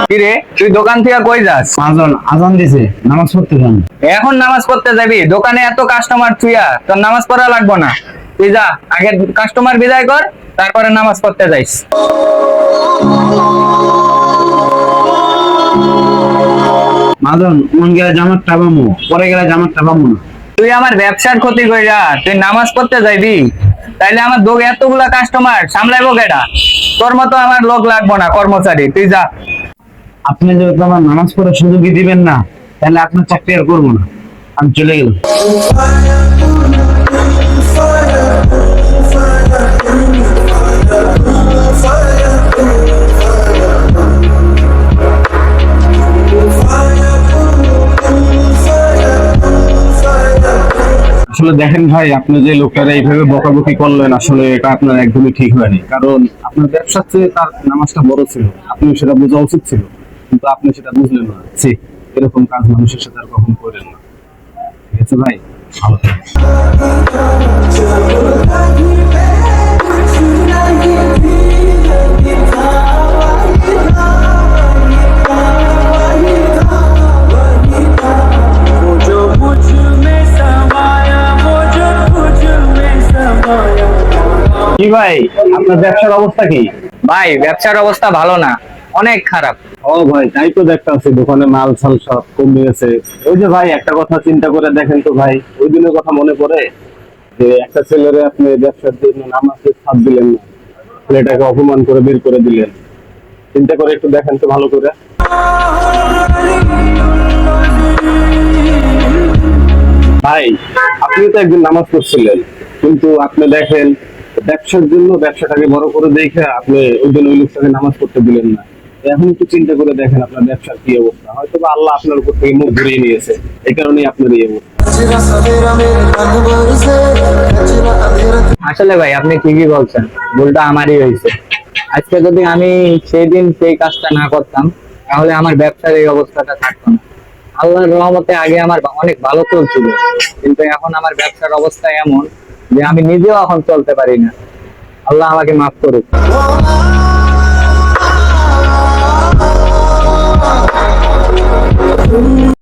কিরে তুই দোকান থেকে কই যাস? আজান দিছে, নামাজ পড়তে যান। এখন নামাজ পড়তে যাবি? দোকানে এত কাস্টমার থুইয়া তোর নামাজ পড়া লাগবো না। তুই যা, আগে কাস্টমার বিদায় কর, তারপরে নামাজ পড়তে যাইস। মাজন মন গেলে জামাতটা পাবো, পরে গেলে জামাতটা পাবো না। তুই আমার ব্যবসার ক্ষতি কইরা তুই নামাজ পড়তে যাইবি? তাইলে আমার দোক এতগুলা কাস্টমার সামলাইবো কেডা? তোর মতো আমার লোক লাগবো না, কর্মচারী। তুই যা। আপনি যদি আমার নামাজ পড়ার সুযোগই দিবেন না, তাহলে আপনার চাকরি আর করবো না, আমি চলে গেলাম। আসলে দেখেন ভাই, আপনি যে লোকটারা এইভাবে বকাবকি করলেন, আসলে এটা আপনার একদমই ঠিক হয়নি। কারণ আপনার ব্যবসার চেয়ে তার নামাজটা বড় ছিল, আপনি সেটা বোঝা উচিত ছিল, কিন্তু আপনি সেটা বুঝলেন না। এরকম কাজ মানুষের সাথে আর কখন করেন না। ঠিক আছে ভাই, ভালো থাকবেন। কি ভাই, আপনার ব্যবসার অবস্থা কি? ভাই ব্যবসার অবস্থা ভালো না, অনেক খারাপ। ও ভাই, তাই তো দেখতে পাচ্ছি দোকানে মাল সাল সব কমে গেছে। ওই যে ভাই, একটা কথা চিন্তা করে দেখেন তো ভাই, ওই দিনের কথা মনে পড়ে যে একটা ছেলেরে আপনি ব্যবসার জন্য নামাজে ছাড় দিলেন না, ছেলেটাকে অপমান করে বের করে দিলেন। চিন্তা করে একটু দেখেন তো ভালো করে। ভাই, আপনি তো একদিন নামাজ পড়ছিলেন, কিন্তু আপনি দেখেন ব্যবসার জন্য ব্যবসাটাকে বড় করে দেখে আপনি ওই দিন ওই লোকটাকে নামাজ পড়তে দিলেন না। এখন একটু চিন্তা করে দেখেন আপনার ব্যবসার কি অবস্থা। হয়তো বা আল্লাহ আপনার উপর থেকে মুখ ঘুরিয়ে নিয়েছে, এই কারণেই আপনার এই অবস্থা। আসলে ভাই আপনি ঠিকই বলছেন, ভুলটা আমারই হয়েছে। আজকে যদি আমি সেই দিন সেই কাজটা না করতাম, তাহলে আমার ব্যবসার এই অবস্থাটা থাকতো না। আল্লাহর রহমতে আগে আমার অনেক ভালো চলছিল, কিন্তু এখন আমার ব্যবসার অবস্থা এমন যে আমি নিজেও এখন চলতে পারি না। আল্লাহ আমাকে মাফ করুক।